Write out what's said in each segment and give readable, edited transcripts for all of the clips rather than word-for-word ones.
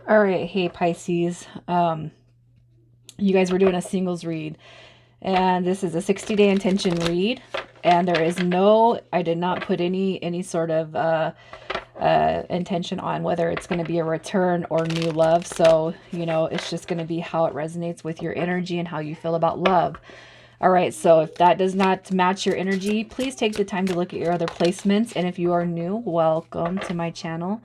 All right, hey Pisces. You guys were doing a singles read, and this is a 60-day intention read. And there is no, I did not put any sort of intention on whether it's going to be a return or new love. So it's just going to be how it resonates with your energy and how you feel about love. All right, so if that does not match your energy, please take the time to look at your other placements. And if you are new, welcome to my channel.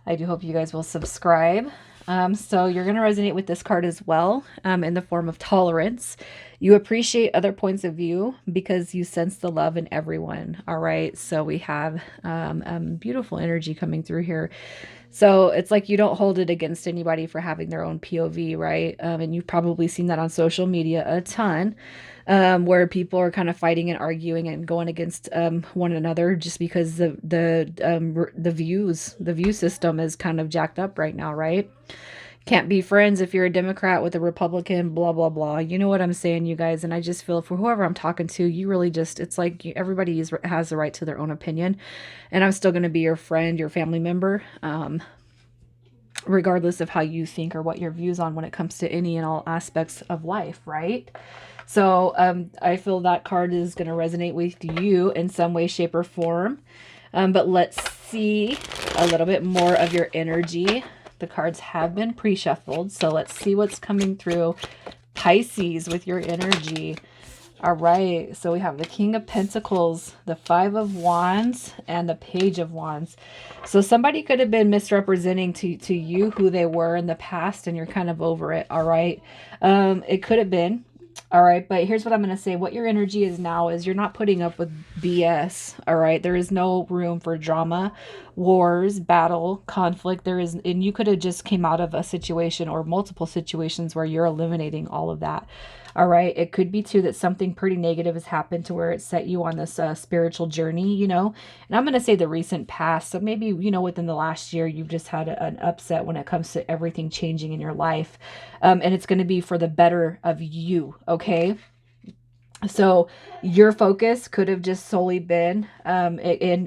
I do hope you guys will subscribe. So you're going to resonate with this card as well, in the form of tolerance. You appreciate other points of view because you sense the love in everyone. All right. So we have beautiful energy coming through here. So it's like you don't hold it against anybody for having their own POV, right? And you've probably seen that on social media a ton, where people are kind of fighting and arguing and going against one another just because the view system is kind of jacked up right now, right? Can't be friends if you're a Democrat with a Republican, blah, blah, blah. You know what I'm saying, you guys? And I just feel for whoever I'm talking to, you really just, it's like everybody has the right to their own opinion. And I'm still going to be your friend, your family member, regardless of how you think or what your views on when it comes to any and all aspects of life, right? So I feel that card is going to resonate with you in some way, shape, or form. But let's see a little bit more of your energy. The cards have been pre-shuffled, so let's see what's coming through Pisces with your energy. All right, so we have the King of Pentacles, the Five of Wands, and the Page of Wands. So somebody could have been misrepresenting to you who they were in the past, and you're kind of over it, all right? It could have been. All right, but here's what I'm going to say. What your energy is now is you're not putting up with BS, all right? There is no room for drama, wars, battle, conflict. There is, and you could have just came out of a situation or multiple situations where you're eliminating all of that. All right, it could be too that something pretty negative has happened to where it set you on this spiritual journey, and I'm going to say the recent past. So maybe, within the last year, you've just had an upset when it comes to everything changing in your life. And it's going to be for the better of you, okay? So your focus could have just solely been, and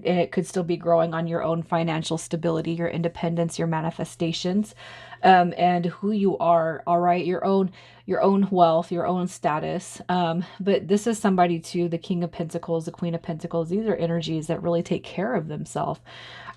it could still be growing on your own financial stability, your independence, your manifestations, and who you are. All right, your own wealth, your own status. But this is somebody too, the King of Pentacles, the Queen of Pentacles. These are energies that really take care of themselves.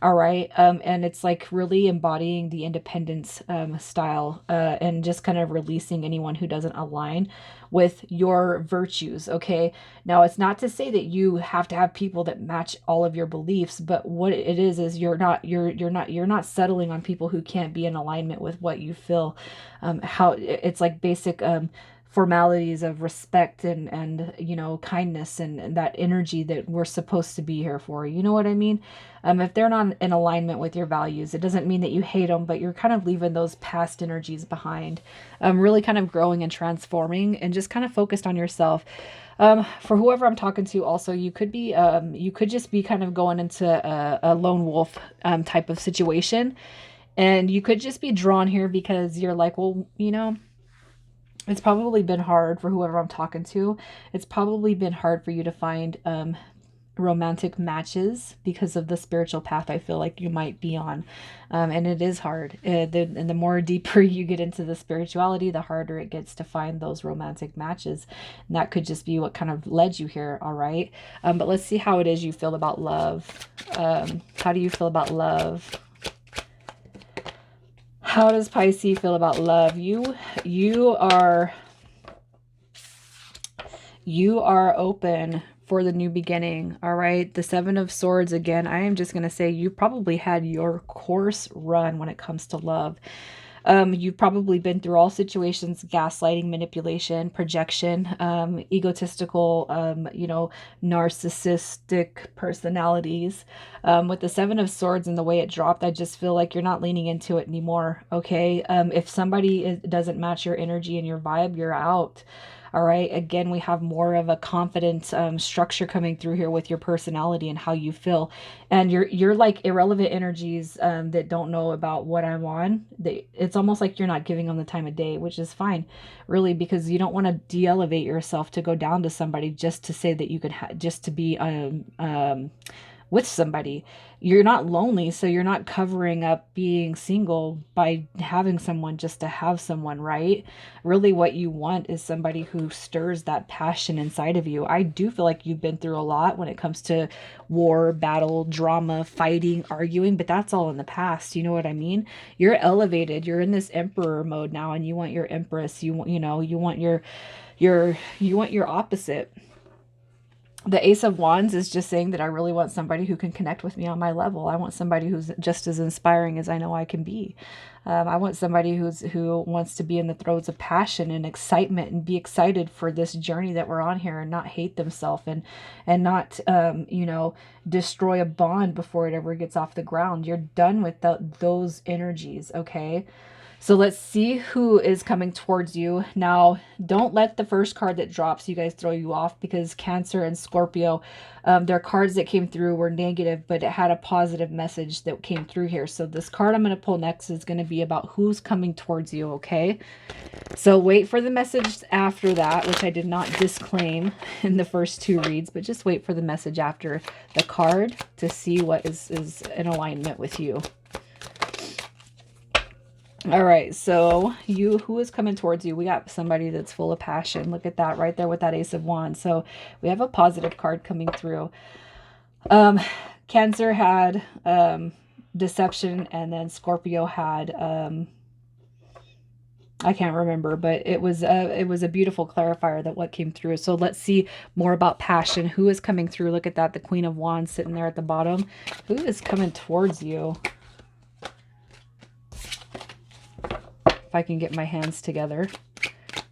All right. And it's like really embodying the independence style, and just kind of releasing anyone who doesn't align with your virtues. Okay. Now, it's not to say that you have to have people that match all of your beliefs, but what it is you're not settling on people who can't be in alignment with what you feel. How it's like basic formalities of respect and kindness and that energy that we're supposed to be here for. You know what I mean? If they're not in alignment with your values, it doesn't mean that you hate them, but you're kind of leaving those past energies behind. Really kind of growing and transforming and just kind of focused on yourself. For whoever I'm talking to, also, you could just be kind of going into a lone wolf type of situation. And you could just be drawn here because you're like, well, it's probably been hard for whoever I'm talking to. It's probably been hard for you to find romantic matches because of the spiritual path I feel like you might be on. And it is hard. And the more deeper you get into the spirituality, the harder it gets to find those romantic matches. And that could just be what kind of led you here, all right? But let's see how it is you feel about love. How do you feel about love? How does Pisces feel about love? You are open for the new beginning. All right. The Seven of Swords again. I am just going to say you probably had your course run when it comes to love. You've probably been through all situations: gaslighting, manipulation, projection, egotistical, narcissistic personalities. With the Seven of Swords and the way it dropped, I just feel like you're not leaning into it anymore. Okay. If somebody doesn't match your energy and your vibe, you're out. All right. Again, we have more of a confident structure coming through here with your personality and how you feel. And you're like irrelevant energies that don't know about what I'm on. It's almost like you're not giving them the time of day, which is fine, really, because you don't want to de-elevate yourself to go down to somebody just to say that you could just to be with somebody. You're not lonely, so you're not covering up being single by having someone just to have someone, right? Really, what you want is somebody who stirs that passion inside of you. I do feel like you've been through a lot when it comes to war, battle, drama, fighting, arguing, but that's all in the past. You know what I mean? You're elevated. You're in this emperor mode now, and you want your empress. You want, you want you want your opposite. The Ace of Wands is just saying that I really want somebody who can connect with me on my level. I want somebody who's just as inspiring as I know I can be. I want somebody who wants to be in the throes of passion and excitement and be excited for this journey that we're on here and not hate themselves and not destroy a bond before it ever gets off the ground. You're done with those energies, okay? So let's see who is coming towards you. Now, don't let the first card that drops you guys throw you off, because Cancer and Scorpio, their cards that came through were negative, but it had a positive message that came through here. So this card I'm going to pull next is going to be about who's coming towards you, okay? So wait for the message after that, which I did not disclaim in the first two reads, but just wait for the message after the card to see what is in alignment with you. All right, so who is coming towards you? We got somebody that's full of passion. Look at that right there with that Ace of Wands. So we have a positive card coming through. Cancer had deception, and then Scorpio had I can't remember, but it was a beautiful clarifier that what came through. So let's see more about passion. Who is coming through? Look at that, the Queen of Wands sitting there at the bottom. Who is coming towards you? If I can get my hands together.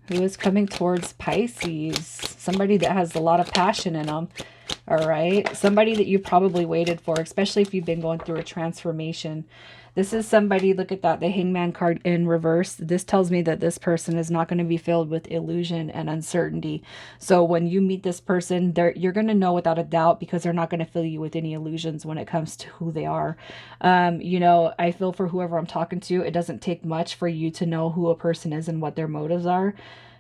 Who is coming towards Pisces? Somebody that has a lot of passion in them. All right. Somebody that you probably waited for, especially if you've been going through a transformation. This is somebody, look at that, the Hangman card in reverse. This tells me that this person is not going to be filled with illusion and uncertainty. So when you meet this person, you're going to know without a doubt, because they're not going to fill you with any illusions when it comes to who they are. I feel for whoever I'm talking to, it doesn't take much for you to know who a person is and what their motives are.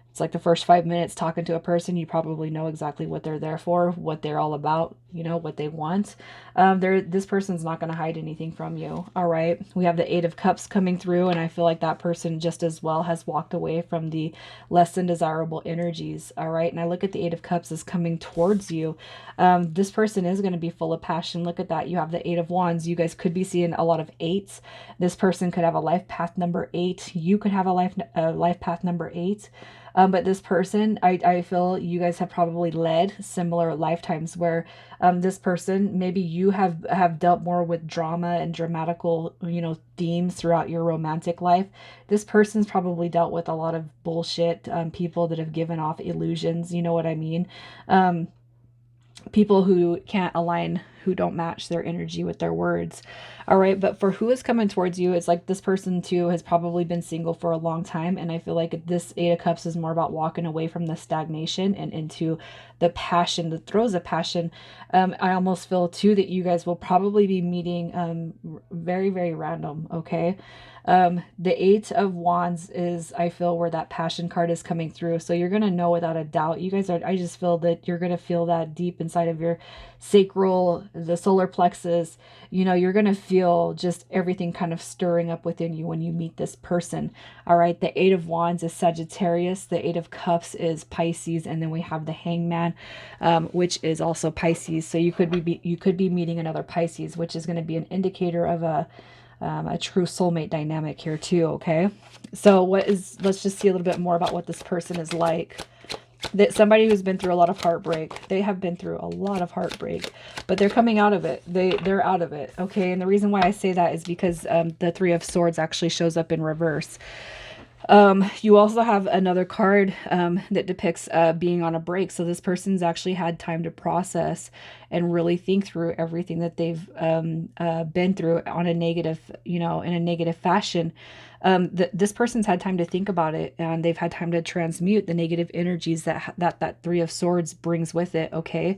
It's like the first 5 minutes talking to a person, you probably know exactly what they're there for, what they're all about, what they want. This person's not going to hide anything from you. All right. We have the Eight of Cups coming through, and I feel like that person just as well has walked away from the less than desirable energies. All right. And I look at the Eight of Cups as coming towards you. This person is going to be full of passion. Look at that. You have the Eight of Wands. You guys could be seeing a lot of eights. This person could have a life path number 8. You could have a life path number 8. But this person, I feel you guys have probably led similar lifetimes where this person, maybe you have dealt more with drama and dramatical, themes throughout your romantic life. This person's probably dealt with a lot of bullshit, people that have given off illusions, you know what I mean? People who can't align, who don't match their energy with their words. All right. But for who is coming towards you, it's like this person too has probably been single for a long time. And I feel like this Eight of Cups is more about walking away from the stagnation and into the passion, the throes of passion. I almost feel too that you guys will probably be meeting very, very random. Okay. The Eight of Wands is, I feel, where that passion card is coming through. So you're going to know without a doubt. You guys I just feel that you're going to feel that deep inside of your sacral, the solar plexus. You're going to feel just everything kind of stirring up within you when you meet this person. All right. The Eight of Wands is Sagittarius. The Eight of Cups is Pisces. And then we have the Hangman, which is also Pisces. So you could be meeting another Pisces, which is going to be an indicator of a true soulmate dynamic here too. Okay. So let's just see a little bit more about what this person is like. That somebody who's been through a lot of heartbreak. They have been through a lot of heartbreak, but they're coming out of it. They're out of it. Okay. And the reason why I say that is because the Three of Swords actually shows up in reverse. You also have another card that depicts being on a break. So this person's actually had time to process and really think through everything that they've been through on a negative, in a negative fashion. This person's had time to think about it, and they've had time to transmute the negative energies that Three of Swords brings with it. Okay.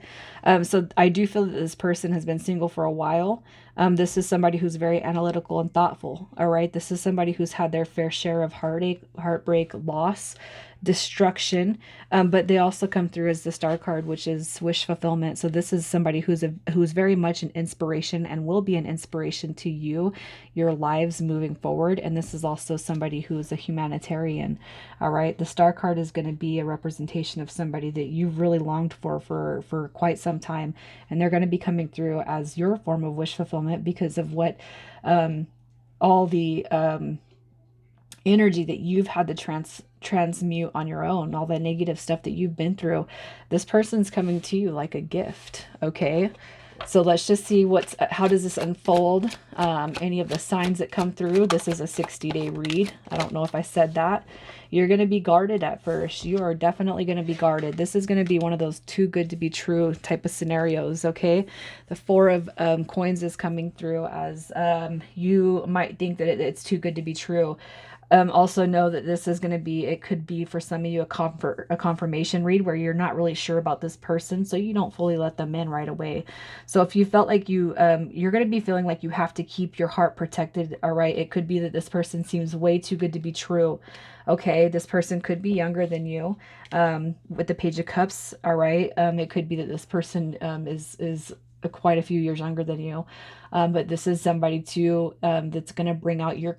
So I do feel that this person has been single for a while. This is somebody who's very analytical and thoughtful. All right. This is somebody who's had their fair share of heartache, heartbreak, loss. destruction, but they also come through as the star card, which is wish fulfillment. So this is somebody who's very much an inspiration and will be an inspiration to you, your lives moving forward. And this is also somebody who is a humanitarian. All right, the star card is going to be a representation of somebody that you've really longed for quite some time, and they're going to be coming through as your form of wish fulfillment because of what all the energy that you've had to transmute on your own, all the negative stuff that you've been through. This person's coming to you like a gift. Okay, so let's just see how does this unfold. Any of the signs that come through. This is a 60-day read. I don't know if I said that. You're going to be guarded at first. You are definitely going to be guarded. This is going to be one of those too good to be true type of scenarios. Okay, the Four of Coins is coming through as you might think that it's too good to be true. Also know that this is going to be, it could be for some of you a confirmation read where you're not really sure about this person, so you don't fully let them in right away. So if you felt like you're going to be feeling like you have to keep your heart protected, all right, it could be that this person seems way too good to be true. Okay, this person could be younger than you, with the Page of Cups, all right. It could be that this person is quite a few years younger than you. But this is somebody too that's going to bring out your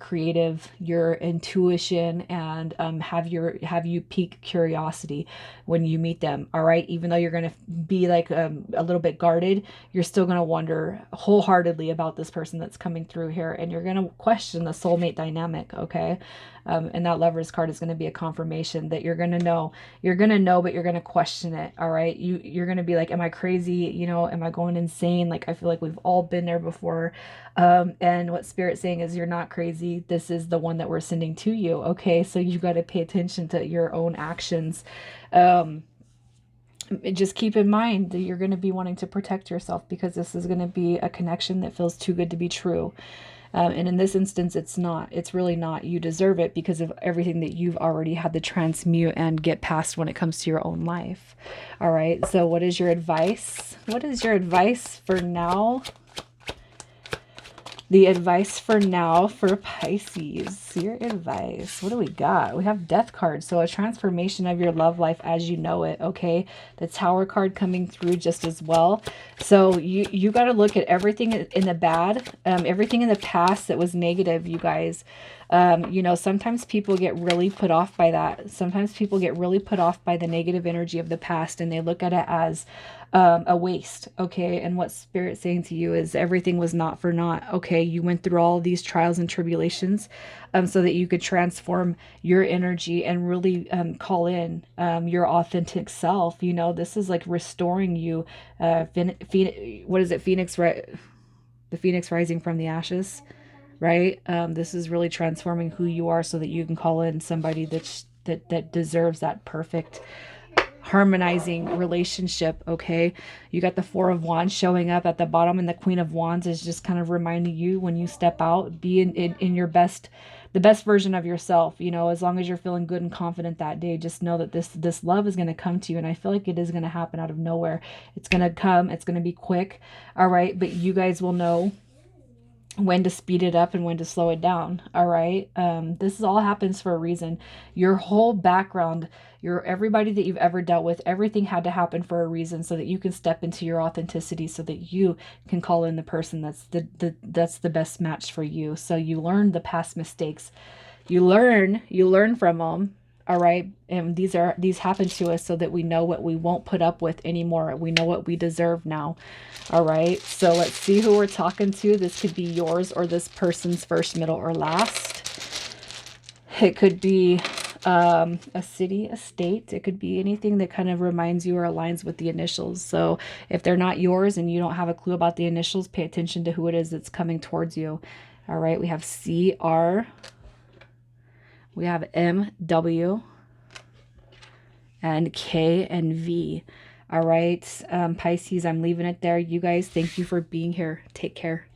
your intuition, and have you pique curiosity when you meet them. All right, even though you're going to be like a little bit guarded, you're still going to wonder wholeheartedly about this person that's coming through here, and you're going to question the soulmate dynamic. Okay, and that Lovers card is going to be a confirmation that you're going to know. You're going to know, but you're going to question it. All right, you're going to be like, am I crazy? You know, am I going insane? Like, I feel like we've all been there before. And what Spirit's saying is you're not crazy. This is the one that we're sending to you. Okay, so you got to pay attention to your own actions. Just keep in mind that you're going to be wanting to protect yourself, because this is going to be a connection that feels too good to be true. And in this instance, it's not. It's really not. You deserve it because of everything that you've already had to transmute and get past when it comes to your own life. All right, so what is your advice? What is your advice for now? The advice for now for Pisces. Your advice. What do we got? We have Death card. So a transformation of your love life as you know it. Okay. The Tower card coming through just as well. So you got to look at everything in the bad, everything in the past that was negative, you guys. You know, sometimes people get really put off by that. Sometimes people get really put off by the negative energy of the past, and they look at it as a waste. Okay, and what Spirit's saying to you is everything was not for naught. Okay, you went through all of these trials and tribulations so that you could transform your energy and really call in your authentic self. You know, this is like restoring you. What is it? The Phoenix rising from the ashes, right? This is really transforming who you are so that you can call in somebody that deserves that perfect harmonizing relationship. Okay, you got the Four of Wands showing up at the bottom, and the Queen of Wands is just kind of reminding you, when you step out, be in your best, the best version of yourself. You know, as long as you're feeling good and confident that day, just know that this love is going to come to you. And I feel like it is going to happen out of nowhere. It's going to come, it's going to be quick. All right, but you guys will know when to speed it up and when to slow it down. All right, this all happens for a reason. Your whole background, everybody that you've ever dealt with, everything had to happen for a reason, so that you can step into your authenticity, so that you can call in the person that's the best match for you. So you learn the past mistakes, you learn from them. All right, and these happen to us so that we know what we won't put up with anymore. We know what we deserve now. All right, so let's see who we're talking to. This could be yours or this person's first, middle, or last. It could be a city, a state. It could be anything that kind of reminds you or aligns with the initials. So if they're not yours and you don't have a clue about the initials, pay attention to who it is that's coming towards you. All right, we have CR. We have MW and K and V. All right, Pisces, I'm leaving it there. You guys, thank you for being here. Take care.